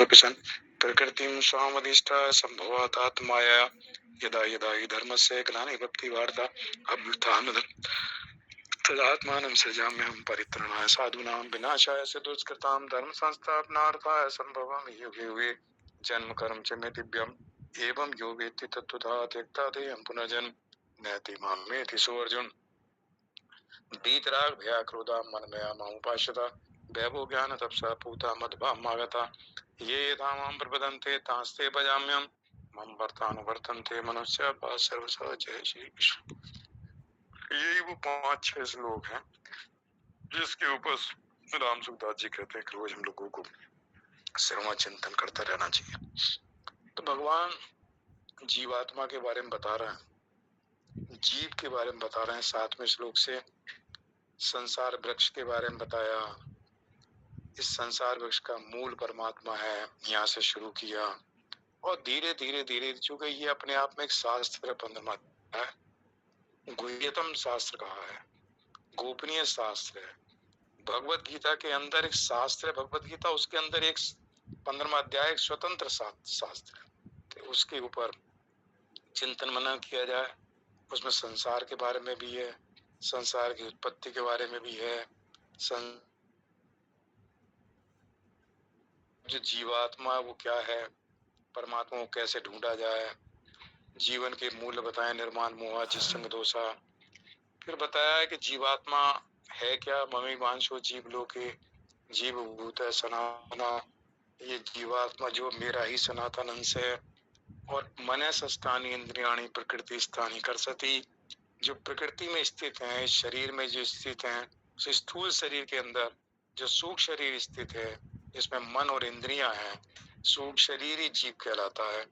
सन् प्रकृतिं स्वामधिष्ठाय सम्भवात् आत्माया यदा यदा हि धर्मस्य ग्लानिर्भवति अभ्युत्थानं तदात्मानं सृजाम्यहं परित्राणाय साधूनां विनाशाय च दुष्कृतां धर्म संस्थापनार्थाय सम्भवामि युगे युगे जन्म कर्म च मे दिव्यम् एवं यो वेत्ति तत्त्वतः त्यक्ता देहं पुनर्जन्म नैति मां मेति सोऽर्जुन। वीतराग भया क्रोधा मनमया मामुपाश्रिता वैभव ज्ञान तपसा पूता मद्भामागता ये यथा मां प्रपद्यन्ते तांस्ते भजाम्यहम् मम वर्तानुवर्तन्ते मनुष्याः सर्वशः। जय श्री कृष्ण। यही वो 5-6 श्लोक हैं जिसके ऊपर राम सुखदास जी कहते हैं कि रोज हम लोगों को श्रवण चिंतन करता रहना चाहिए। तो भगवान जीवात्मा के बारे में बता रहे हैं, जीव के बारे में बता रहे हैं। 7वें श्लोक से संसार वृक्ष के बारे में बताया। इस संसार वृक्ष का मूल परमात्मा है, यहाँ से शुरू किया और धीरे धीरे धीरे चूंकि ये अपने आप में एक शास्त्र परमात्मा है, गुह्यतम शास्त्र कहा है, गोपनीय शास्त्र है। भगवत गीता के अंदर एक शास्त्र है, भगवत गीता, उसके अंदर एक 15वां अध्याय एक स्वतंत्र शास्त्र है। तो उसके ऊपर चिंतन मनन किया जाए। उसमें संसार के बारे में भी है, संसार की उत्पत्ति के बारे में भी है, जो जीवात्मा वो क्या है, परमात्मा को कैसे ढूंढा जाए, जीवन के मूल्य बताए, निर्माण मोह जिसंग दोषा। फिर बताया है कि जीवात्मा है क्या, ममी वांशो जीव लोके जीव भूत है सनातना, ये जीवात्मा जो मेरा ही सनातन अंश है। और मनस स्थानी इंद्रियाणी प्रकृति स्थानी करसती, जो प्रकृति में स्थित है, शरीर में जो स्थित है, उस स्थूल शरीर के अंदर जो सूक्ष्म शरीर स्थित है जिसमें मन और इंद्रियां हैं, सूक्ष्म शरीर ही जीव कहलाता है।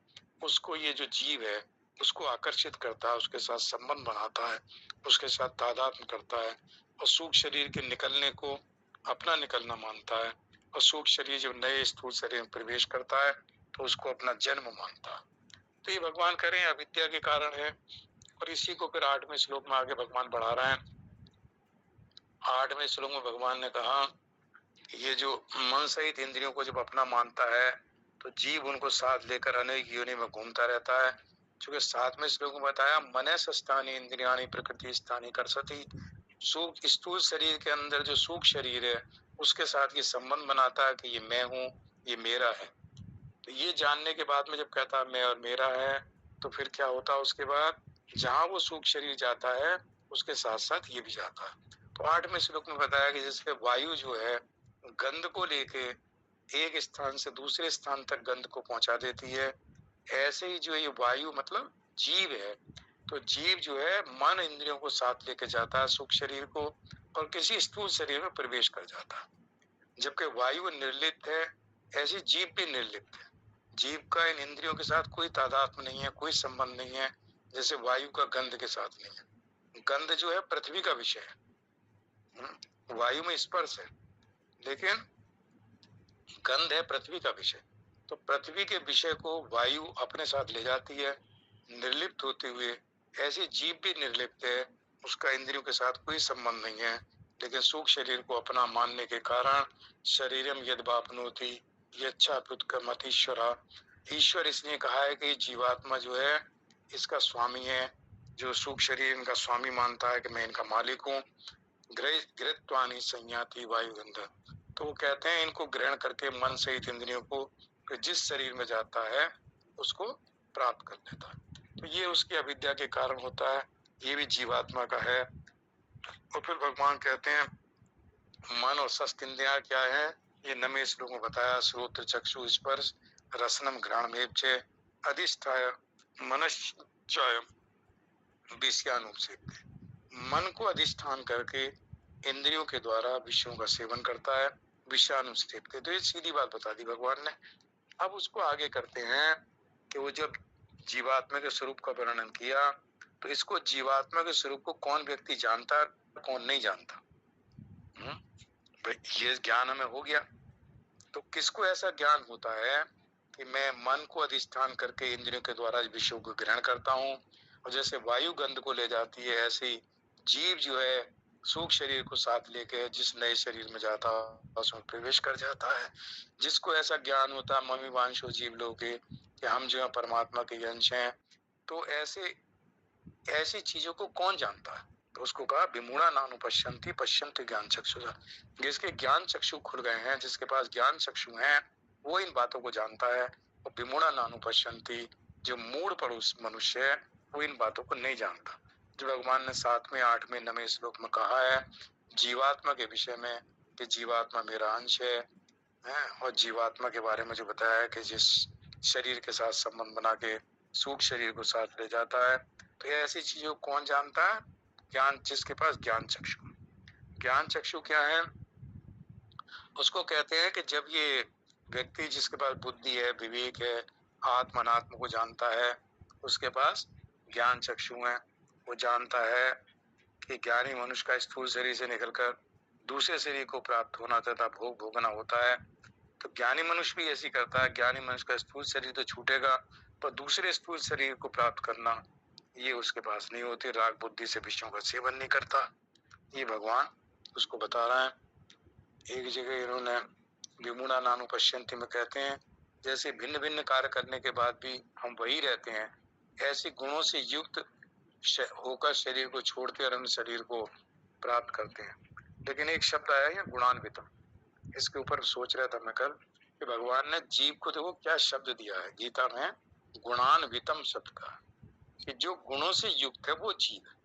उसको ये जो जीव है उसको आकर्षित करता है, उसके साथ संबंध बनाता है, उसके साथ तादात्म्य करता है और सूक्ष्म शरीर के निकलने को अपना निकलना मानता है। और सूक्ष्म शरीर जब नए स्थूल शरीर में प्रवेश करता है तो उसको अपना जन्म मानता है। तो ये भगवान कह रहे हैं अविद्या के कारण है। और इसी को फिर 8वें श्लोक में आगे भगवान बढ़ा रहे हैं। 8वें श्लोक में भगवान ने कहा ये जो मन सहित इंद्रियों को जब अपना मानता है तो जीव उनको साथ लेकर अनेक योनि में घूमता रहता है। क्योंकि 7वें श्लोक में बताया मनस स्थानी इंद्रियाणी प्रकृति स्थानी करसती, सूक्ष्म स्थूल शरीर के अंदर जो सूक्ष्म शरीर है उसके साथ ये संबंध बनाता है कि ये मैं हूँ, ये मेरा है। तो ये जानने के बाद में जब कहता है मैं और मेरा है, तो फिर क्या होता है उसके बाद, जहां वो सूक्ष्म शरीर जाता है उसके साथ साथ ये भी जाता है। तो 8वें श्लोक में बताया कि जैसे वायु जो है गंध को लेके एक स्थान से दूसरे स्थान तक गंध को पहुंचा देती है, ऐसे ही जो ये वायु मतलब जीव है, तो जीव जो है मन इंद्रियों को साथ लेके जाता है सूक्ष्म शरीर को और किसी स्थूल शरीर में प्रवेश कर जाता है। जबकि वायु निर्लिप्त है, ऐसी जीव भी निर्लिप्त है। जीव का इन इंद्रियों के साथ कोई तादात्म्य नहीं है, कोई संबंध नहीं है, जैसे वायु का गंध के साथ नहीं है। गंध जो है पृथ्वी का विषय है, वायु में स्पर्श है, लेकिन गंध है पृथ्वी का विषय। तो पृथ्वी के विषय को वायु अपने साथ ले जाती है निर्लिप्त होते हुए। ऐसे जीव भी निर्लिप्त है, उसका इंद्रियों के साथ कोई संबंध नहीं है, लेकिन सूक्ष्म शरीर को अपना मानने के कारण शरीरम यद्वाप्नोति यच्छाप्युत्क्रमत् ईश्वरा, ईश्वर इसलिए कहा है कि जीवात्मा जो है इसका स्वामी है, जो सूक्ष्म शरीर इनका स्वामी मानता है कि मैं इनका मालिक हूँ। गृहीत्वानि संयाति वायुगंध, तो वो कहते हैं इनको ग्रहण करके मन सहित इंद्रियों को जिस शरीर में जाता है उसको प्राप्त कर लेता है। तो ये उसकी अविद्या के कारण होता है, ये भी जीवात्मा का है। और फिर भगवान कहते हैं मन और शस्त्र इंद्रियां क्या है, ये 9वें श्लोक में बताया। श्रोत्र चक्षु स्पर्श रसनम घ्राणमेव च अधिष्ठाय मनश्चाय विषयानुपसेव्यते, मन को अधिष्ठान करके इंद्रियों के द्वारा विषयों का सेवन करता है, विषयानुपसेव्यते। तो ये सीधी बात बता दी भगवान ने। अब उसको आगे करते हैं कि वो जब जीवात्मा के स्वरूप का वर्णन किया तो इसको जीवात्मा के स्वरूप को कौन व्यक्ति जानता है, कौन नहीं जानता, ये ज्ञान हमें हो गया। तो किसको ऐसा ज्ञान होता है कि मैं मन को अधिष्ठान करके इंद्रियों के द्वारा विषयों को ग्रहण करता हूँ, और जैसे वायु गंध को ले जाती है ऐसे ही जीव जो है सूक्ष्म शरीर को साथ लेके जिस नए शरीर में जाता है उसमें प्रवेश कर जाता है। जिसको ऐसा ज्ञान होता है ममी वांशो जीव लोके कि हम जो है परमात्मा के अंश हैं, तो ऐसी चीजों को कौन जानता है? तो उसको कहा विमूढ़ा नानुपश्यन्ति पश्यन्ति ज्ञान चक्षुषा। जिसके ज्ञान चक्षु खुल गए हैं, जिसके पास ज्ञान चक्षु हैं, वो इन बातों को जानता है। और विमूढ़ा नानुपश्यन्ति, जो मूढ़ पड़ोस मनुष्य है, वो इन बातों को नहीं जानता। जो भगवान ने 7वें 8वें 9वें श्लोक में कहा है जीवात्मा के विषय में कि जीवात्मा मेरा अंश है, और जीवात्मा के बारे में जो बताया है कि जिस शरीर के साथ संबंध बना के सूक्ष्म शरीर को साथ ले जाता है, तो ये ऐसी चीजों को कौन जानता है? ज्ञान, जिसके पास ज्ञान चक्षु। ज्ञान चक्षु क्या है? उसको कहते हैं कि जब ये व्यक्ति जिसके पास बुद्धि है, विवेक है, आत्म अनात्म को जानता है, उसके पास ज्ञान चक्षु है। वो जानता है कि ज्ञानी मनुष्य का स्थूल शरीर से निकलकर दूसरे शरीर को प्राप्त होना तथा भोग भोगना होता है। तो ज्ञानी मनुष्य भी ऐसी करता है। ज्ञानी मनुष्य का स्थूल शरीर तो छूटेगा, पर दूसरे स्थूल शरीर को प्राप्त करना ये उसके पास नहीं होती। राग बुद्धि से विषयों का सेवन नहीं करता। ये भगवान उसको बता रहा है। एक जगह इन्होंने विमूढ़ा नानुपश्यन्ति में कहते हैं जैसे भिन्न भिन्न कार्य करने के बाद भी हम वही रहते हैं, ऐसे गुणों से युक्त होकर शरीर को छोड़ते और अन्य शरीर को प्राप्त करते हैं। लेकिन एक शब्द आया है गुणान्वितम, इसके ऊपर सोच रहा था मैं कल कि भगवान ने जीव को देखो क्या शब्द दिया है गीता में, गुणान्वितम शब्द का, कि जो गुणों से युक्त है वो जीव है।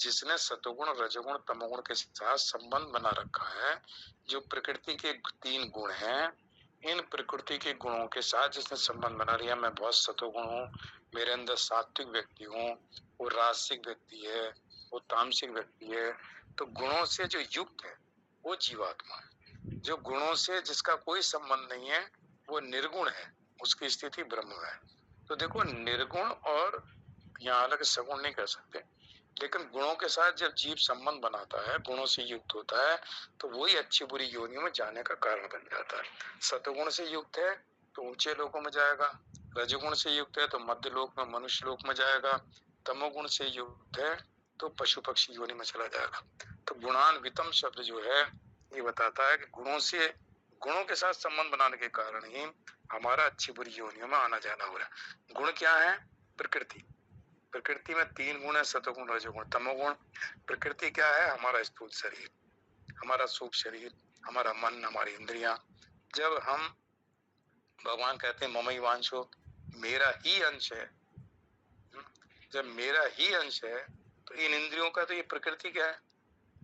जिसने सतोगुण रजोगुण तमोगुण के साथ संबंध बना रखा है, जो प्रकृति के 3 गुण हैं, इन प्रकृति के गुणों के साथ जिसने संबंध बना लिया, मैं बहुत सतोगुण हूँ, मेरे अंदर सात्विक व्यक्ति हूँ, वो राजसिक व्यक्ति है, वो तामसिक व्यक्ति है, तो गुणों से जो युक्त है वो जीवात्मा है। जो गुणों से जिसका कोई संबंध नहीं है वो निर्गुण है, उसकी स्थिति ब्रह्म है। तो देखो निर्गुण और यहाँ अलग सगुण नहीं कर सकते, लेकिन गुणों के साथ जब जीव संबंध बनाता है, गुणों से युक्त होता है, तो वही अच्छी बुरी योनियों में जाने का कारण बन जाता है। सतगुण से युक्त है तो ऊंचे लोकों में जाएगा, रजगुण से युक्त है तो मध्य लोक में मनुष्य लोक में जाएगा, तमोगुण से युक्त है तो पशु पक्षी योनि में चला जाएगा। तो गुणान्वितम शब्द जो है ये बताता है कि गुणों के साथ संबंध बनाने के कारण ही हमारा अच्छी बुरी योनियों में आना जाना हो रहा है। गुण क्या है? प्रकृति। प्रकृति में 3 गुण है, सतोगुण रजोगुण तमोगुण। प्रकृति क्या है? हमारा स्थूल शरीर, हमारा सूक्ष्म शरीर, हमारा मन, हमारी इंद्रियां। जब हम भगवान कहते हैं ममई वांशो, मेरा ही अंश है, जब मेरा ही अंश है तो इन इंद्रियों का तो ये प्रकृति क्या है?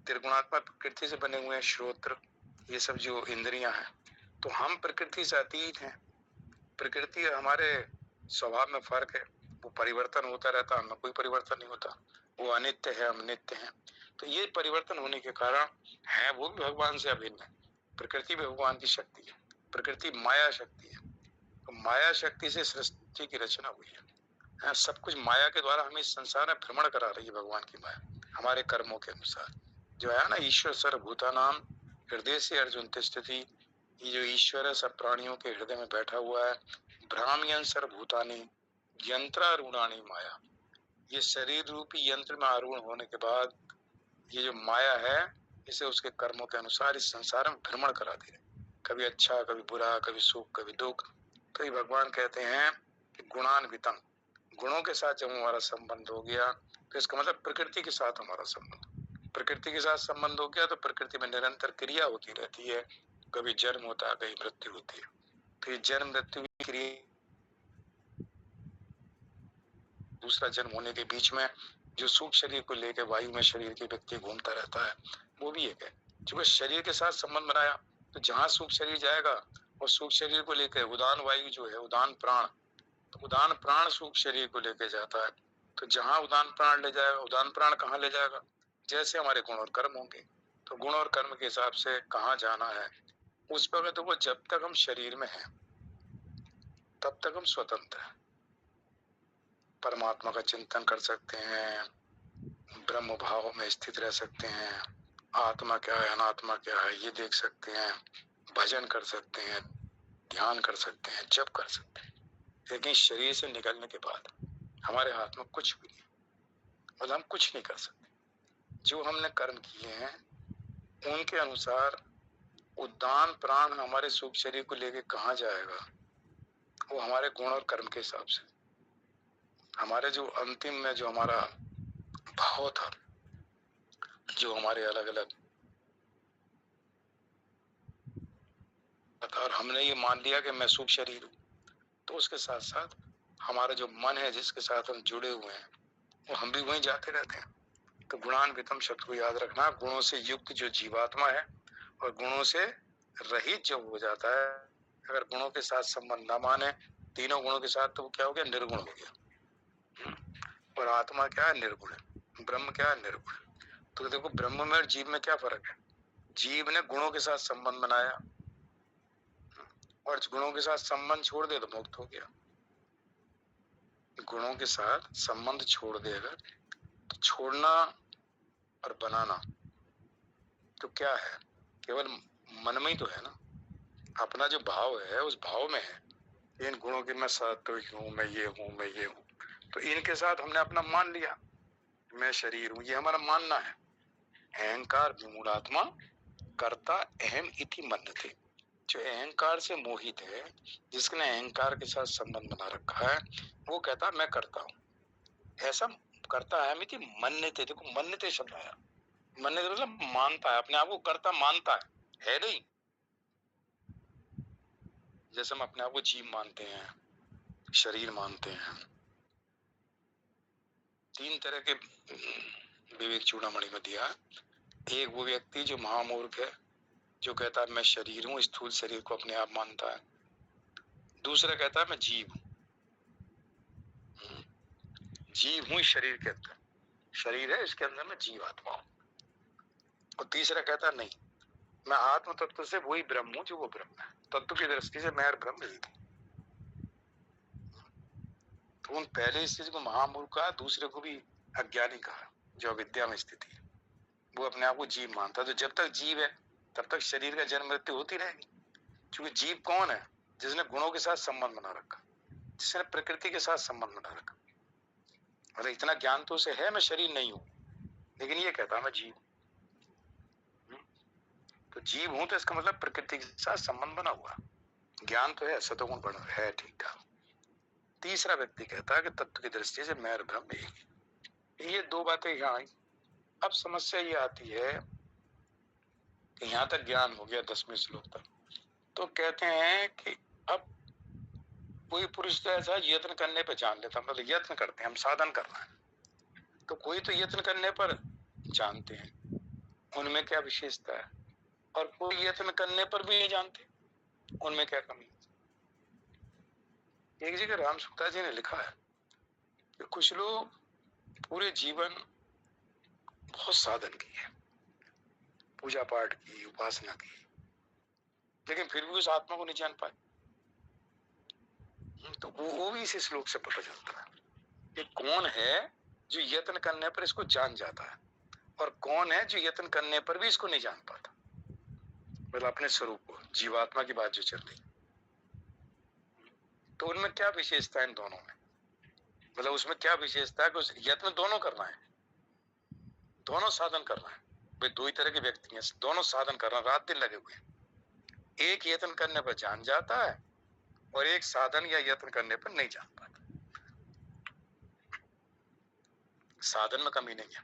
त्रिगुणात्मक प्रकृति से बने हुए हैं। श्रोत्र, ये सब जो इंद्रियां हैं, तो हम प्रकृति से अतीत हैं। प्रकृति और हमारे स्वभाव में फर्क है, वो परिवर्तन होता रहता, हमें कोई परिवर्तन नहीं होता। वो अनित्य है, हम नित्य हैं। तो ये परिवर्तन होने के कारण है वो भी भगवान से अभिन्न है। प्रकृति भी भगवान की शक्ति है, प्रकृति माया शक्ति है। तो माया शक्ति से सृष्टि की रचना हुई है। सब कुछ माया के द्वारा हमें इस संसार में भ्रमण करा रही है भगवान की माया, हमारे कर्मों के अनुसार। जो है ना, ईश्वर सर्वभूतानां हृदय से अर्जुन तिष्ठति, ये जो ईश्वर है सब प्राणियों के हृदय में बैठा हुआ है। भ्राम्यन सर्वभूतानि यंत्रारूढ़ानि माया, ये शरीर रूपी यंत्र में आरूढ़ होने के बाद ये जो माया है इसे उसके कर्मों के अनुसार इस संसार में भ्रमण कराती है, कभी अच्छा कभी बुरा, कभी सुख कभी दुख। तो ये भगवान कहते हैं कि गुणान्वितम, गुणों के साथ जब हमारा संबंध हो गया तो इसका मतलब प्रकृति के साथ हमारा संबंध, प्रकृति के साथ संबंध हो गया तो प्रकृति में निरंतर क्रिया होती रहती है, कभी जन्म होता है कभी मृत्यु होती है। तो ये जन्म मृत्यु की क्रिया, दूसरा जन्म होने के बीच में जो सूक्ष्म शरीर को लेकर वायु में शरीर के व्यक्ति घूमता रहता है, वो भी एक है। जो शरीर के साथ संबंध बनाया तो जहाँ सूक्ष्म शरीर जाएगा और सूक्ष्म शरीर को लेकर उदान वायु जो है, उदान प्राण, तो उदान प्राण सूक्ष्म शरीर को लेकर जाता है। तो जहाँ उदान प्राण ले जाएगा, उदान प्राण कहाँ ले जाएगा? जैसे हमारे गुण और कर्म होंगे, तो गुण और कर्म के हिसाब से कहाँ जाना है उस पर। तो वो जब तक हम शरीर में हैं तब तक हम स्वतंत्र हैं, परमात्मा का चिंतन कर सकते हैं, ब्रह्म भाव में स्थित रह सकते हैं, आत्मा क्या है अनात्मा क्या है ये देख सकते हैं, भजन कर सकते हैं, ध्यान कर सकते हैं, जप कर सकते हैं। लेकिन शरीर से निकलने के बाद हमारे हाथ में कुछ भी नहीं, मतलब हम कुछ नहीं कर सकते। जो हमने कर्म किए हैं उनके अनुसार उद्दान प्राण हमारे सूक्ष्म शरीर को लेके कहाँ जाएगा, वो हमारे गुण और कर्म के हिसाब से। हमारे जो अंतिम में जो हमारा भाव था, जो हमारे अलग अलग, और हमने ये मान लिया कि मैं सूक्ष्म शरीर हूँ, तो उसके साथ साथ हमारा जो मन है जिसके साथ हम जुड़े हुए हैं वो हम भी वहीं जाते रहते हैं। तो गुणान्वितम शब्द को याद रखना, गुणों से युक्त जो जीवात्मा है और गुणों से रहित जो हो जाता है, अगर गुणों के साथ संबंध न माने, तीनों गुणों के साथ, तो वो क्या हो गया, निर्गुण हो गया। और आत्मा क्या है, निर्गुण है। ब्रह्म क्या है, निर्गुण। तो देखो ब्रह्म में और जीव में क्या फर्क है। जीव ने गुणों के साथ संबंध बनाया और गुणों के साथ संबंध छोड़ दे तो मुक्त हो गया। गुणों के साथ संबंध छोड़ दे अगर, तो छोड़ना और बनाना तो क्या है, केवल मन में ही तो है ना। अपना जो भाव है उस भाव में है। इन गुणों की मैं सत्व हूँ, मैं ये हूँ, मैं ये हूँ, तो इनके साथ हमने अपना मान लिया, मैं शरीर हूँ, ये हमारा मानना है। अहंकार विमूढ़ात्मा कर्ता अहम इति मन्यते। जो अहंकार से मोहित है, जिसने अहंकार के साथ संबंध बना रखा है, वो कहता मैं करता हूँ। ऐसा करता अहम इति मन्यते। देखो मन्यते शब्द आया, मन्यते मतलब मानता है, अपने आप को करता मानता है नहीं। जैसे हम अपने आप को जीव मानते हैं, शरीर मानते हैं। तीन तरह के विवेक चूड़ामणि में दिया। एक वो व्यक्ति जो महामूर्ख है, जो कहता है मैं शरीर हूँ, स्थूल शरीर को अपने आप मानता है। दूसरा कहता है मैं जीव हूँ, जीव हूँ इस शरीर के अंदर, शरीर है इसके अंदर मैं जीवात्मा हूँ। और तीसरा कहता है नहीं, मैं आत्म तत्व से वही ब्रह्म हूँ जो वो ब्रह्म है। तत्व की दृष्टि से मैं और ब्रह्म एक हूँ। तो उन पहले इस चीज को महामूर्ख कहा, दूसरे को भी अज्ञानी कहा, जो अविद्या में स्थिति है। वो अपने आप को जीव मानता है। तो जब तक जीव है तब तक शरीर का जन्म मृत्यु होती रहेगी। क्योंकि जीव कौन है, जिसने गुणों के साथ संबंध बना रखा, जिसने प्रकृति के साथ संबंध बना रखा। मतलब इतना ज्ञान तो उसे है मैं शरीर नहीं हूँ, लेकिन ये कहता मैं जीव। तो जीव हूं तो इसका मतलब प्रकृति के साथ संबंध बना हुआ। ज्ञान तो है, सतोगुण बना है, ठीक ठाक। तीसरा व्यक्ति कहता है कि तत्व की दृष्टि से मैं और ब्रह्म एक ही। ये दो बातें यहाँ आई। अब समस्या ये आती है कि यहाँ तक ज्ञान हो गया 10वें श्लोक तक, तो कहते हैं कि अब कोई पुरुष तो ऐसा यत्न करने पे जान लेता, मतलब यत्न करते हैं, हम साधन कर रहे हैं, तो कोई तो यत्न करने पर जानते हैं, उनमें क्या विशेषता है, और कोई यत्न करने पर भी नहीं जानते, उनमें क्या कमी। एक जगह राम सुक्ता जी ने लिखा है कि कुछ लोग पूरे जीवन बहुत साधन किए, पूजा पाठ की, उपासना की, लेकिन फिर भी उस आत्मा को नहीं जान पाए। तो वो भी इस श्लोक से पता चलता है कि कौन है जो यत्न करने पर इसको जान जाता है, और कौन है जो यत्न करने पर भी इसको नहीं जान पाता। मतलब अपने स्वरूप को, जीवात्मा की बात जो चल रही, तो उनमें क्या विशेषता है इन दोनों में। मतलब उसमें क्या विशेषता है कि उस यत्न दोनों करना है, दोनों साधन करना है। भाई दो ही तरह के व्यक्ति हैं, दोनों साधन करना, रात दिन लगे हुए हैं। एक यत्न करने पर जान जाता है और एक साधन या यत्न करने पर नहीं जान पाता। साधन में कमी नहीं है,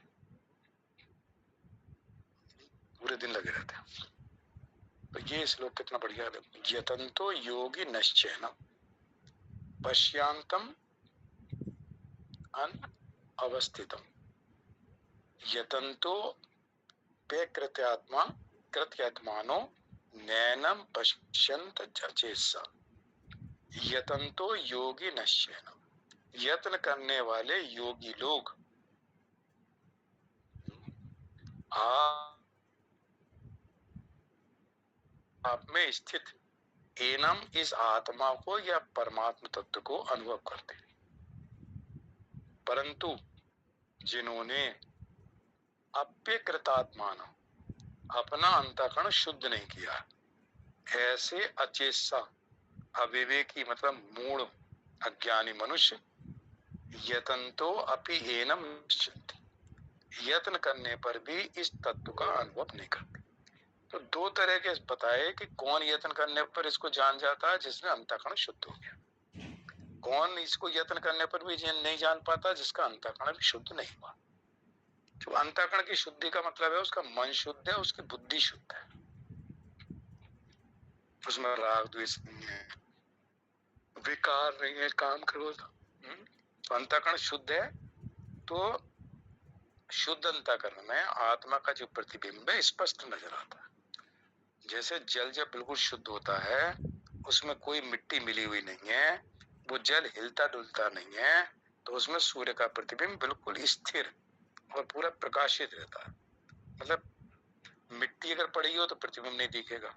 पूरे दिन लगे रहते हैं। तो ये श्लोक कितना बढ़िया है। यतन्तो योगी नश्चैन पश्यांतम अवस्थितम यतन्तो पे कृत्यात्मा कृत्यात्मानो नैनम पश्यन्त जचेसा। यतन्तो योगी नश्चैन, यत्न करने वाले योगी लोग आप में स्थित एनम इस आत्मा को या परमात्म तत्व को अनुभव करते हैं, परंतु जिन्होंने अप्यकृतात्मान अपना अंतःकरण शुद्ध नहीं किया, ऐसे अचेसा अविवेकी मतलब मूढ़ अज्ञानी मनुष्य यतन्तो अपि एनम निश्चिन्ति, यत्न करने पर भी इस तत्व का अनुभव नहीं करते। तो दो तरह के बताए कि कौन यत्न करने पर इसको जान जाता है, जिसमें अंतःकरण शुद्ध हो गया। कौन इसको यत्न करने पर भी नहीं जान पाता, जिसका अंतःकरण भी शुद्ध नहीं हुआ। जो अंतःकरण की शुद्धि का मतलब है उसका मन शुद्ध है, उसकी बुद्धि शुद्ध है, उसमें राग द्वेष नहीं है, विकार नहीं है, काम क्रोध। तो अंतःकरण शुद्ध है। तो शुद्ध अंतःकरण में आत्मा का जो प्रतिबिंब है स्पष्ट नजर आता है। जैसे जल जब बिल्कुल शुद्ध होता है, उसमें कोई मिट्टी मिली हुई नहीं है, वो जल हिलता डुलता नहीं है, तो उसमें सूर्य का प्रतिबिंब बिल्कुल स्थिर और पूरा प्रकाशित रहता है। मतलब मिट्टी अगर पड़ी हो तो प्रतिबिंब नहीं दिखेगा,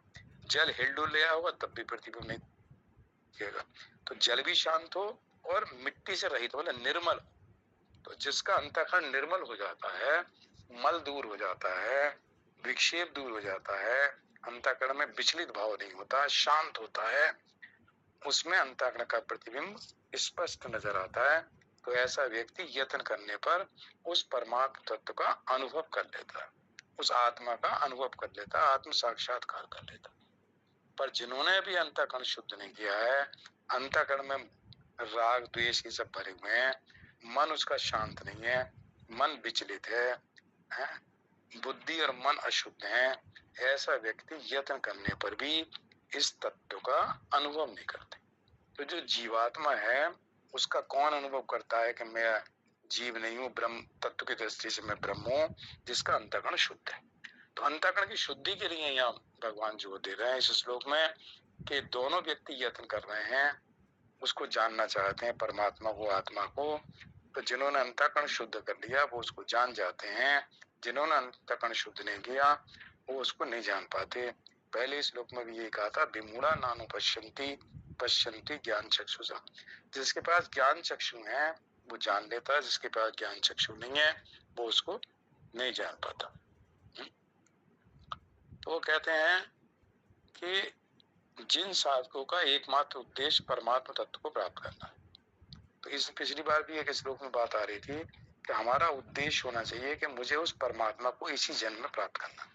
जल हिल डुल रहा होगा तब भी प्रतिबिंब नहीं दिखेगा। तो जल भी शांत हो और मिट्टी से रहित, मतलब निर्मल हो। तो जिसका अंतःकरण निर्मल हो जाता है, मल दूर हो जाता है, विक्षेप दूर हो जाता है, अंतःकरण में विचलित भाव नहीं होता, शांत होता है, उसमें अंतःकरण का प्रतिबिंब स्पष्ट नजर आता है। तो ऐसा व्यक्ति यत्न करने पर उस परमात्म तत्व का अनुभव कर लेता है, उस आत्मा का अनुभव कर लेता है, आत्म साक्षात्कार कर लेता है। पर जिन्होंने भी अंतःकरण शुद्ध नहीं किया है, अंतःकरण में राग द्वेष ये सब भरे हुए हैं, मन उसका शांत नहीं है, मन विचलित है, बुद्धि और मन अशुद्ध है, ऐसा व्यक्ति यत्न करने पर भी इस तत्व का अनुभव नहीं करते। तो जो जीवात्मा है उसका कौन अनुभव करता है कि मैं जीव नहीं हूँ, ब्रह्म तत्व की दृष्टि से मैं ब्रह्म हूँ, जिसका अंतःकरण शुद्ध है। तो अंतःकरण की शुद्धि के लिए यहाँ भगवान जोर दे रहे हैं इस श्लोक में कि दोनों व्यक्ति यत्न कर रहे हैं, उसको जानना चाहते हैं, परमात्मा को, आत्मा को। तो जिन्होंने अंतःकरण शुद्ध कर लिया वो उसको जान जाते हैं, जिन्होंने अंतःकरण शुद्ध नहीं किया वो उसको नहीं जान पाते। पहले श्लोक में भी ये कहा था, विमूढ़ा नानु पश्यन्ति पश्यन्ति ज्ञान चक्षुषा। जिसके पास ज्ञान चक्षु है वो जान लेता है, जिसके पास ज्ञान चक्षु नहीं है वो उसको नहीं जान पाता। तो वो कहते हैं कि जिन साधकों का एकमात्र उद्देश्य परमात्मा तत्व को प्राप्त करना है। तो इस पिछली बार भी एक श्लोक में बात आ रही थी कि हमारा उद्देश्य होना चाहिए कि मुझे उस परमात्मा को इसी जन्म में प्राप्त करना।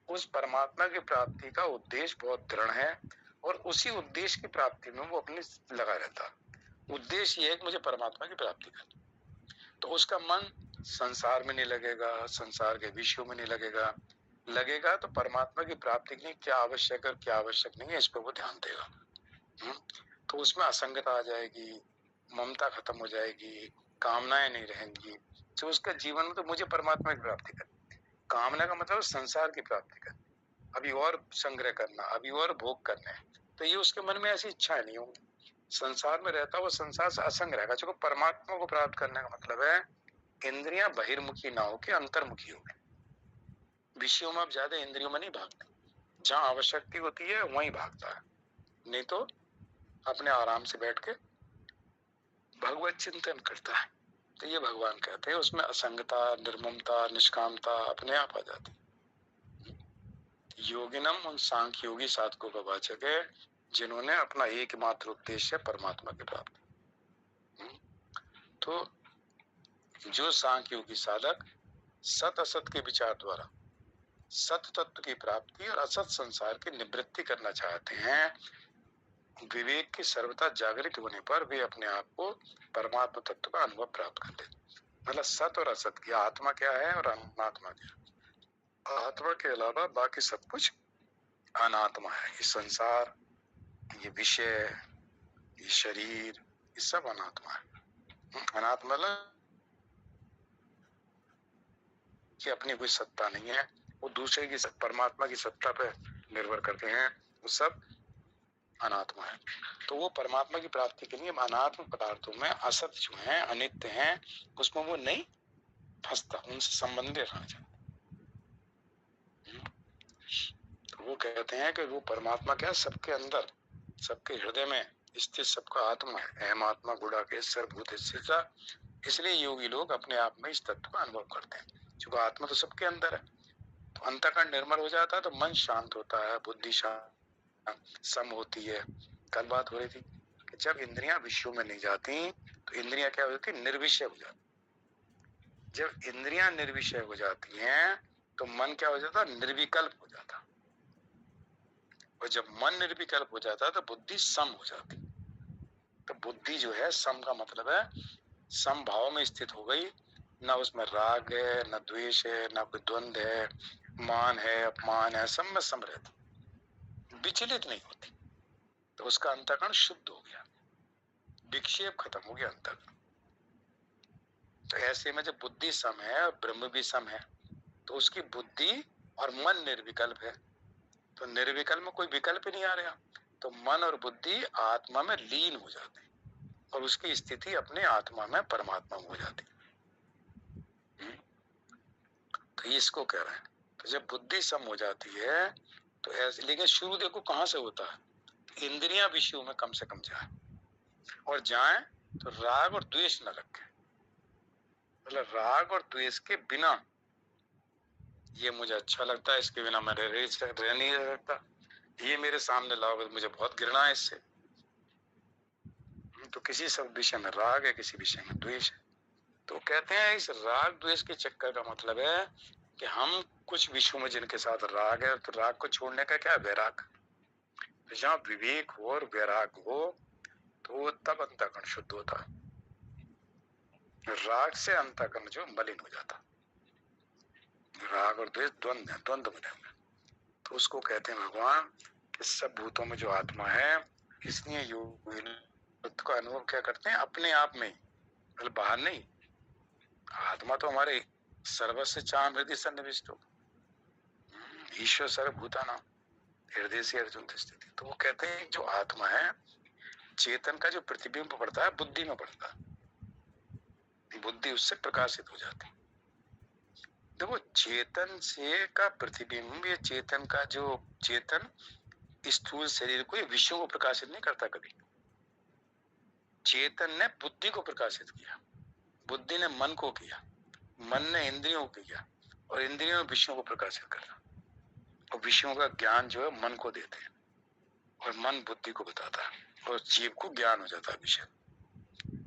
उस परमात्मा की प्राप्ति का उद्देश्य बहुत दृढ़ है और उसी उद्देश्य की प्राप्ति में वो अपने लगा रहता है। उद्देश्य ये है कि मुझे परमात्मा की प्राप्ति करनी। तो उसका मन संसार में नहीं लगेगा, संसार के विषयों में नहीं लगेगा, लगेगा तो परमात्मा की प्राप्ति के लिए क्या आवश्यक है और क्या आवश्यक नहीं है इस पर वो ध्यान देगा। तो उसमें असंगता आ जाएगी, ममता खत्म हो जाएगी, कामनाएं नहीं रहेंगी। तो उसका जीवन में तो मुझे परमात्मा की प्राप्ति करनी, कामना का मतलब संसार की प्राप्ति करनी, अभी और संग्रह करना, अभी और भोग करने, तो ये उसके मन में ऐसी इच्छाएं नहीं होंगी। संसार में रहता वो संसार से असंग रहेगा। जो परमात्मा को प्राप्त करने का मतलब है इंद्रियां बहिर्मुखी ना हो के अंतर्मुखी हो गए। विषयों में अब ज्यादा इंद्रियों में नहीं भागते, जहाँ आवश्यकता होती है वहीं भागता है, नहीं तो अपने आराम से बैठ के भगवत चिंतन करता है। तो ये भगवान कहते हैं उसमें असंगता, निर्ममता, निष्कामता अपने आप आ जाती। योगिनम उन सांख्य योगी साधकों का वाचक है जिन्होंने अपना एकमात्र उद्देश्य परमात्मा की प्राप्ति। तो जो सांख्य योगी साधक सत असत के विचार द्वारा सत तत्व की प्राप्ति और असत संसार की निवृत्ति करना चाहते हैं, विवेक की सर्वथा जागृत होने पर वे अपने आप को परमात्मा तत्व का अनुभव प्राप्त कर लेते। मतलब सत और असत की, आत्मा क्या है और अनात्मा क्या है। आत्मा के अलावा बाकी सब कुछ अनात्मा है। ये संसार, ये विषय, ये शरीर, ये सब अनात्मा है। अनात्मा मतलब कि अपनी कोई सत्ता नहीं है, वो दूसरे की परमात्मा की सत्ता पे निर्भर करते हैं, वो सब अनात्मा है। तो वो परमात्मा की प्राप्ति के लिए अनात्म पदार्थों में असत जो है, अनित्य हैं, उसमें वो नहीं फंसता, उनसे संबंधित रहना चाहता। तो वो कहते हैं कि वो परमात्मा क्या सबके अंदर, सबके हृदय में स्थित सबका आत्मा है। अहम आत्मा गुणाकेश सर्वभूत स्थित। इसलिए योगी लोग अपने आप में इस तत्व का अनुभव करते हैं, क्योंकि आत्मा तो सबके अंदर है। तो अंतःकरण निर्मल हो जाता है तो मन शांत होता है, बुद्धि शांत सम होती है। कल बात हो रही थी कि जब इंद्रियां विषयों में नहीं जाती तो इंद्रियां क्या हो जाती, निर्विषय हो जाती। जब इंद्रियां निर्विषय हो जाती हैं तो मन क्या हो जाता, निर्विकल्प हो जाता। और जब मन निर्विकल्प हो जाता तो बुद्धि सम हो जाती। तो बुद्धि जो है सम का मतलब है सम भाव में स्थित हो गई, ना उसमें राग है, ना द्वेष है, ना कोई द्वंद्व है, मान है, अपमान है, सब में सम रहती, विचलित नहीं होती। तो उसका अंतःकरण शुद्ध हो गया, विक्षेप खत्म हो गया अंतःकरण। तो ऐसे में जब बुद्धि सम है और ब्रह्म भी सम है तो उसकी बुद्धि और मन निर्विकल्प है। तो निर्विकल्प में कोई विकल्प ही नहीं आ रहा, तो मन और बुद्धि आत्मा में लीन हो जाते और उसकी स्थिति अपने आत्मा में परमात्मा में हो जाती। तो इसको कह रहे हैं। तो जब बुद्धि सम हो जाती है तो ऐसे, लेकिन शुरू देखो कहां से होता है, इंद्रियां विषयों में कम से कम जाए, और जाए तो राग और द्वेष न रखे। मतलब राग और द्वेष के बिना ये मुझे अच्छा लगता है, इसके बिना मैं रह नहीं सकता, ये मेरे सामने लाओगे तो मुझे बहुत घृणा है इससे। तो किसी सब विषय में राग है, किसी विषय में द्वेष है। तो कहते हैं इस राग द्वेष के चक्कर का मतलब है कि हम कुछ विषयों में जिनके साथ राग है तो राग को छोड़ने का क्या, वैराग। तो जहाँ विवेक हो और वैराग हो तो तब अंतःकरण शुद्ध होता है। राग से अंतःकरण जो मलिन हो जाता, राग और द्वेष द्वंद्व है, द्वंद्व बने हुए। तो उसको कहते हैं भगवान कि सब भूतों में जो आत्मा है, इसलिए योगी का अनुभव क्या करते हैं अपने आप में ही, मतलब बाहर नहीं। आत्मा तो हमारे सर्वस्व चाम हृदय सन्निविष्ट हो, ईश्वर सर्वभूतानां हृदय से अर्जुन स्थिति। तो वो कहते हैं जो आत्मा है, चेतन का जो प्रतिबिंब पड़ता है बुद्धि में पड़ता है, बुद्धि उससे प्रकाशित हो जाती। देखो चेतन से का प्रतिबिंब, ये चेतन का जो चेतन स्थूल शरीर को, ये विषयों को प्रकाशित नहीं करता कभी। चेतन ने बुद्धि को प्रकाशित किया, बुद्धि ने मन को किया, मन ने इंद्रियों को किया, और इंद्रियों ने विषयों को प्रकाशित करा। और विषयों का ज्ञान जो है मन को देते हैं, और मन बुद्धि को बताता है, और जीव को ज्ञान हो जाता है विषय।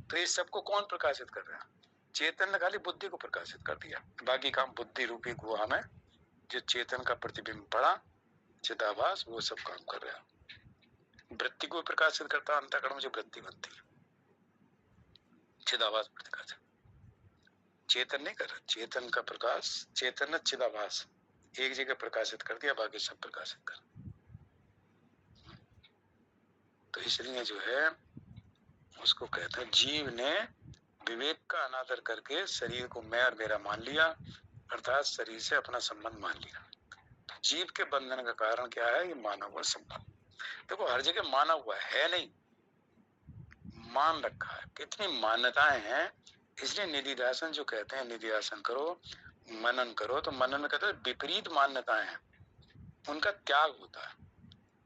तो इस सबको कौन प्रकाशित कर रहा है, चेतन ने खाली बुद्धि को प्रकाशित कर दिया, बाकी काम बुद्धि रूपी गुहा में जो चेतन का प्रतिबिंब पड़ा चिदाभास, वो सब काम कर रहा है। वृत्ति को प्रकाशित करता है अंतःकरण में जो वृत्ति बनती है, चिदाभास प्रकाशित। चेतन नहीं कर रहा, चेतन का प्रकाश, चेतन ने चिदाभास एक जगह प्रकाशित कर दिया, बाकी सब प्रकाशित कर। तो इसलिए जो है उसको कहते हैं जीव ने विवेक का अनादर करके शरीर को मैं और मेरा मान लिया, अर्थात शरीर से अपना संबंध मान लिया। तो जीव के बंधन का कारण क्या है, ये माना हुआ संबंध। देखो हर जगह माना हुआ है नहीं, मान रखा है। कितनी मान्यताएं हैं, इसलिए निधिध्यासन जो कहते हैं, निधिध्यासन करो, मनन करो। तो मनन में कहते हैं विपरीत मान्यताएं हैं, उनका त्याग होता है।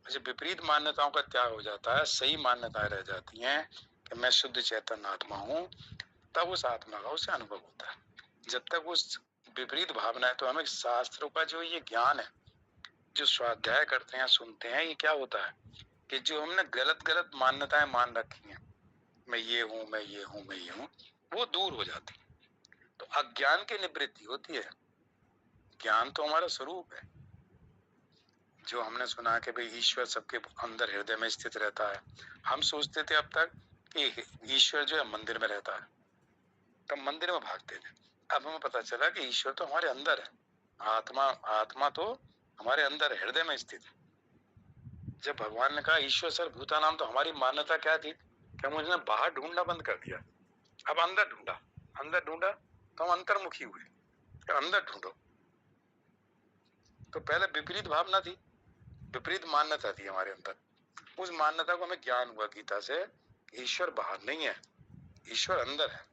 जब विपरीत मान्यताओं का त्याग हो जाता है, सही मान्यताएं रह जाती हैं कि मैं शुद्ध चैतन्य आत्मा हूँ, तब उस आत्मा का उसे अनुभव होता है। जब तक उस विपरीत भावना है, तो हमें शास्त्रों का जो ये ज्ञान है, जो स्वाध्याय करते हैं, सुनते हैं, ये क्या होता है कि जो हमने गलत गलत मान्यताएं मान रखी हैं, मैं ये हूँ, मैं ये हूँ, मैं ये हूँ, वो दूर हो जाती। तो अज्ञान की निवृत्ति होती है। ज्ञान तो हमारा स्वरूप है, जो हमने सुना कि भाई ईश्वर सबके अंदर हृदय में स्थित रहता है। हम सोचते थे अब तक कि ईश्वर जो है मंदिर में रहता है, तब मंदिर में भागते थे। अब हमें पता चला कि ईश्वर तो हमारे अंदर है, आत्मा तो हमारे अंदर हृदय में स्थित है। जब भगवान ने कहा ईश्वर सर्वभूतानां, तो हमारी मान्यता क्या थी कि हम उसने बाहर ढूंढना बंद कर दिया, अब अंदर ढूंढा। अंदर ढूंढा तो हम अंतर्मुखी हुए, अंदर ढूंढो। तो पहले विपरीत भावना थी, विपरीत मान्यता थी हमारे अंदर। उस मान्यता को हमें ज्ञान हुआ गीता से, ईश्वर बाहर नहीं है, ईश्वर अंदर है।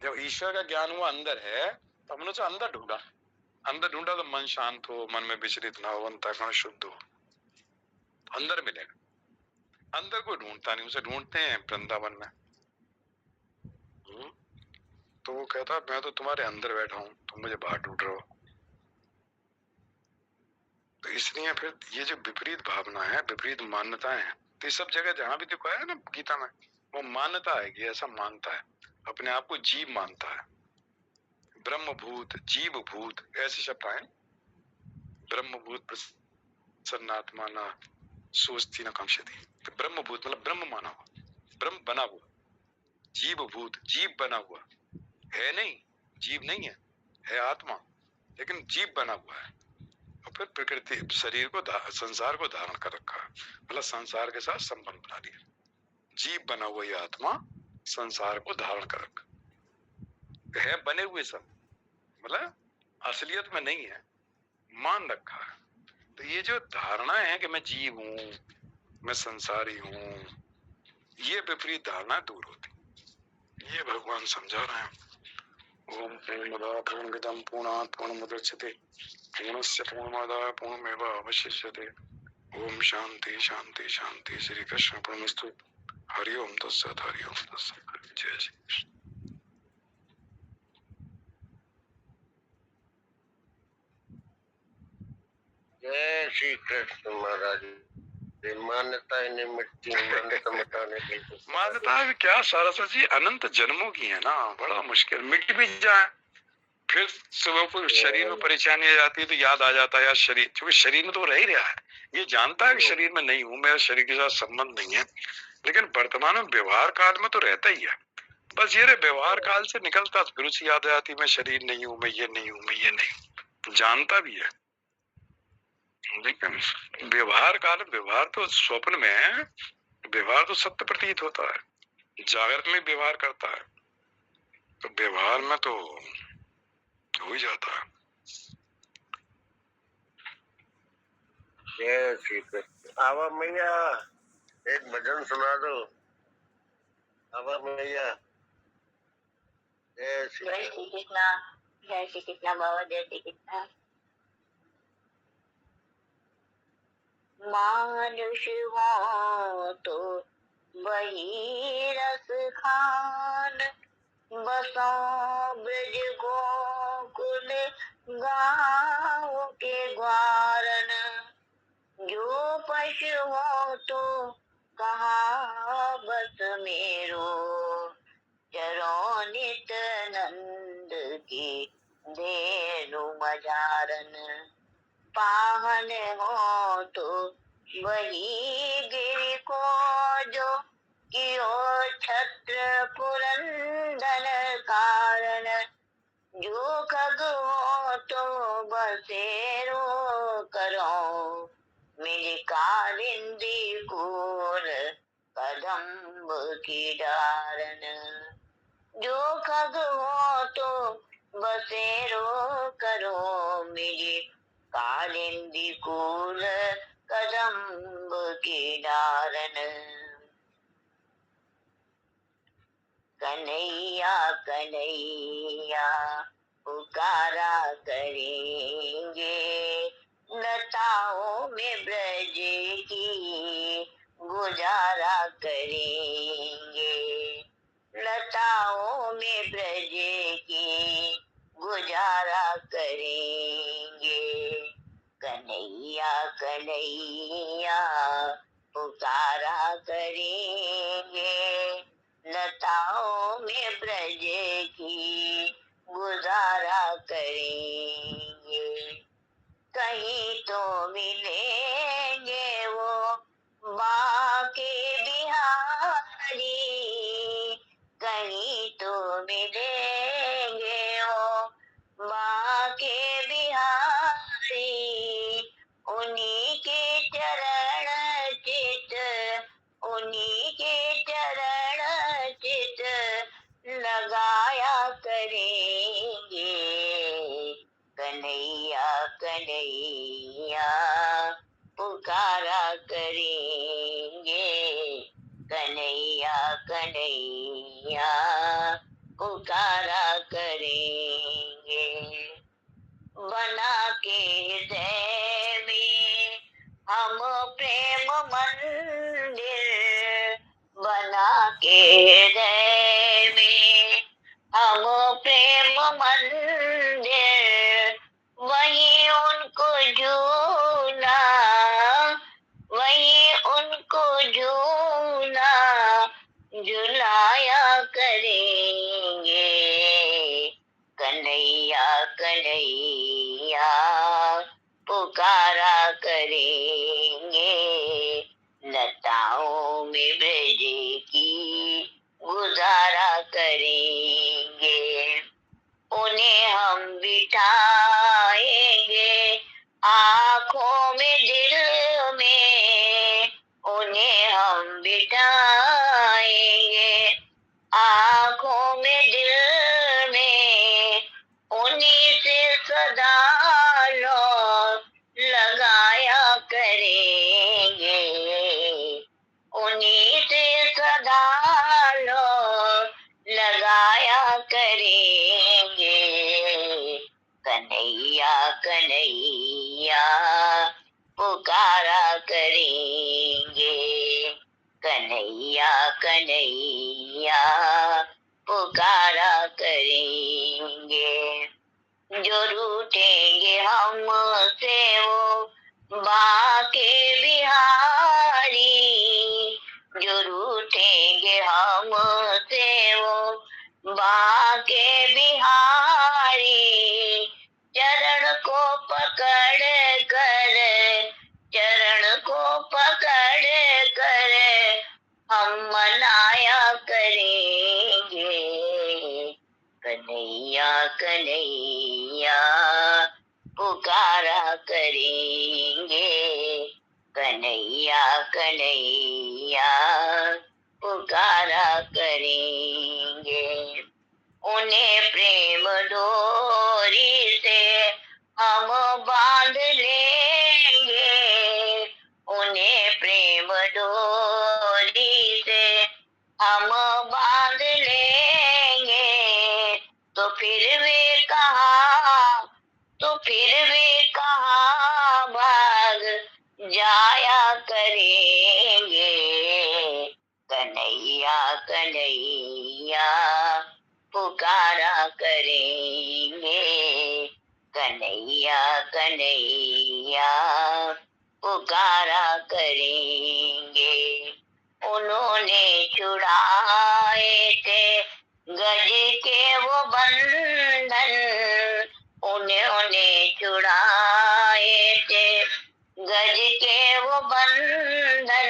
जब ईश्वर का ज्ञान हुआ अंदर है, तो हमने उसे अंदर ढूंढा। अंदर ढूंढा तो मन शांत हो, मन में विचलित ना हो, अंतःकरण शुद्ध हो, अंदर मिलेगा। अंदर कोई ढूंढता नहीं, उसे ढूंढते हैं वृंदावन में। तो वो कहता मैं तो तुम्हारे अंदर बैठा हूँ, तुम मुझे बाहर ढूंढ रहे हो। तो इसलिए फिर ये जो विपरीत भावना है, विपरीत मान्यताएं हैं, तो ये सब जगह जहां भी देखो है ना गीता में, वो मान्यता है कि ऐसा मानता है, अपने आप को जीव मानता है। ब्रह्मभूत, जीवभूत, ऐसे शब्द आए। ब्रह्मभूत प्रसन्नात्मा न सोचती न कांक्षती। तो ब्रह्मभूत मतलब ब्रह्म माना हुआ, ब्रह्म बना हुआ। जीवभूत, जीव बना हुआ है, नहीं जीव नहीं है आत्मा, लेकिन जीव बना हुआ है। और फिर प्रकृति शरीर को संसार को धारण कर रखा है, मतलब संसार के साथ संबंध बना लिया। जीव बना हुआ ये आत्मा संसार को धारण कर रखा है, बने हुए सब, मतलब असलियत में नहीं है, मान रखा है। तो ये जो धारणा है कि मैं जीव हूँ, मैं संसारी हूँ, ये विपरीत धारणा दूर होती, ये भगवान समझा रहे हैं। ओम पूर्णमदः पूर्णमिदं पूर्णात् पूर्णमुदच्यते पूर्णस्य पूर्णमादाय पूर्णमेवावशिष्यते। ओम शांति शांति शांति। श्री कृष्ण पूर्णस्तु। हरि ओम तत्सत्, हरि ओम तत्सत्। जय श्री कृष्ण। जय श्री कृष्ण महाराज। मान्यता इन्हें मिट्टी मान्यता मिटाने के लिए मान्यता भी क्या सरस्वती जी अनंत जन्मों की है ना, बड़ा मुश्किल, मिट भी जाए फिर सुबह को शरीर में परेशानी आ जाती है तो याद आ जाता है यार शरीर, क्योंकि शरीर में तो रह ही रहा है, ये जानता है कि शरीर में नहीं हूँ, मेरा शरीर के साथ संबंध नहीं है, लेकिन वर्तमान में व्यवहार काल में तो रहता ही है। बस ये व्यवहार काल से निकलता फिर उसे याद आती मैं शरीर नहीं हूँ, मैं ये नहीं हूँ, मैं ये नहीं हूँ, जानता भी है, लेकिन व्यवहार काल, व्यवहार तो स्वप्न में है, व्यवहार तो सत्य प्रतीत होता है, जागृत में व्यवहार करता है, तो व्यवहार में तो हो ही जाता है। जय श्री कृष्ण। आवा मैया एक भजन सुना दो। आवा मैया। जय श्री कृष्ण। जय श्री कृष्ण बाबा, जय श्री कृष्ण। मानुष हो तो वही रस खान, बसो ब्रज गोकुल गाँव के ग्वारन। जो पशु हो तो कहाँ बस मेरो, चरो नित नंद की धेनु मझारन। पाहन हो तो वही गिरि को जो कियो छत्र पुरंदन कारण। जो खग हो तो बसेरो करो, मिल कालिंदी कूल कदम्ब की डारन। जो खग हो तो बसेरो करो, मेरी कालिंदी कूल कदम्ब की डारन। कन्हैया कन्हैया पुकारा करेंगे, लताओं में ब्रज की गुजारा करेंगे। लताओं में ब्रज की गुजारा करेंगे। कन्हैया कन्हैया पुकारा करेंगे, लताओं में ब्रज की गुजारा करेंगे। कहीं तो मिलेंगे वो बाके बिहारी, कहीं तो मिलेंगे वो बाके बिहारी। उन्हीं के चरण चित, उन्हीं के चरण चित लगाया करेंगे। कन्हैया कन्हैया पुकारा करेंगे। कन्हैया कन्हैया पुकारा करेंगे। बना के हृदय में हम प्रेम मंदिर, बना के हृदय में हम प्रेम मंदिर। वही उनको झूला, वही उनको झूला झुलाया करेंगे। कन्हैया कन्हैया पुकारा करेंगे, लताओं में ब्रज की गुजारा करेंगे। उन्हें हम बिठाएंगे आँखों में दिल में, उन्हें हम बिठाएंगे आँखों में दिल में, उन्हीं से सदा लगाया करेंगे, उन्हीं से सदा लगाया करेंगे। कन्हैया कन्हैया पुकारा करेंगे, कन्हैया कन्हैया पुकारा करेंगे। जो रूठेंगे हमसे वो बाके बिहारी, जो रूठेंगे हमसे वो बाके बिहारी, चरण को पकड़ कर, चरण को पकड़ कर हम मनाया करेंगे। कन्हैया कन्हैया पुकारा करेंगे, कन्हैया कन्हैया पुकारा करेंगे। उन्हें प्रेम डोरी से हम बांध लेंगे, उन्हें प्रेम डोरी से हम बांध लेंगे। तो फिर वे कहाँ भाग जाया करेंगे। कन्हैया कन्हैया पुकारा करेंगे, कन्हैया कन्हैया पुकारा करेंगे। उन्होंने छुड़ाए थे गज के वो बंधन, उन्होंने छुड़ाए थे गज के वो बंधन,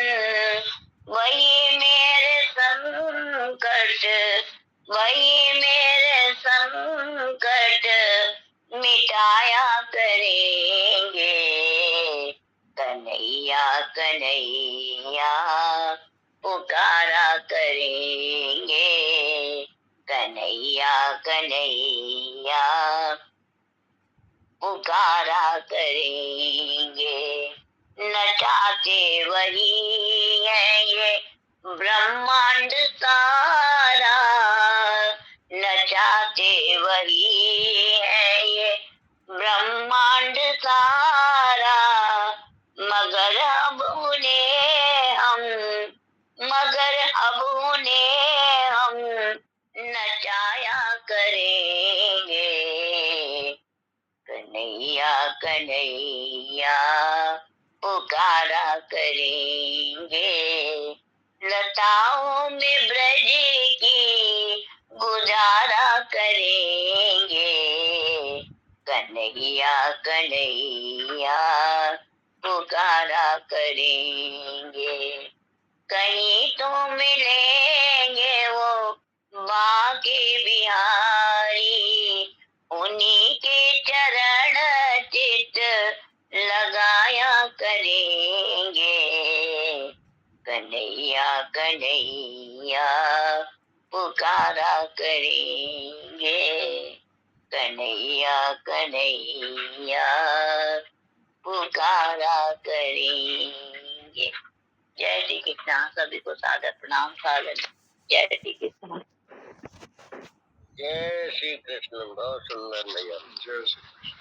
वही मेरे संकट, वही मेरे संकट मिटाया करेंगे। कन्हैया कन्हैया पुकारा करेंगे, कन्हैया कन्हैया पुकारा करेंगे। नचाते वही है ये ब्रह्मांड सारा, नचाते वही है ये ब्रह्मांड सारा, मगर अब उन्हें हम नचाया करेंगे। कन्हैया कन्हैया पुकारा करेंगे, लताओं में ब्रज की गुजारा करेंगे। कन्हैया कन्हैया पुकारा करेंगे। कहीं तो मिलेंगे वो बाके बिहारी, उन्हीं के चरण चित लगाया करेंगे। कन्हैया कन्हैया पुकारा करेंगे, कन्हैया कन्हैया पुकारा करेंगे। जय श्री कृष्ण। सभी को सादर प्रणाम। सादर जय श्री कृष्ण। जय श्री कृष्ण। बहुत सुंदर भैया। जय श्री कृष्ण।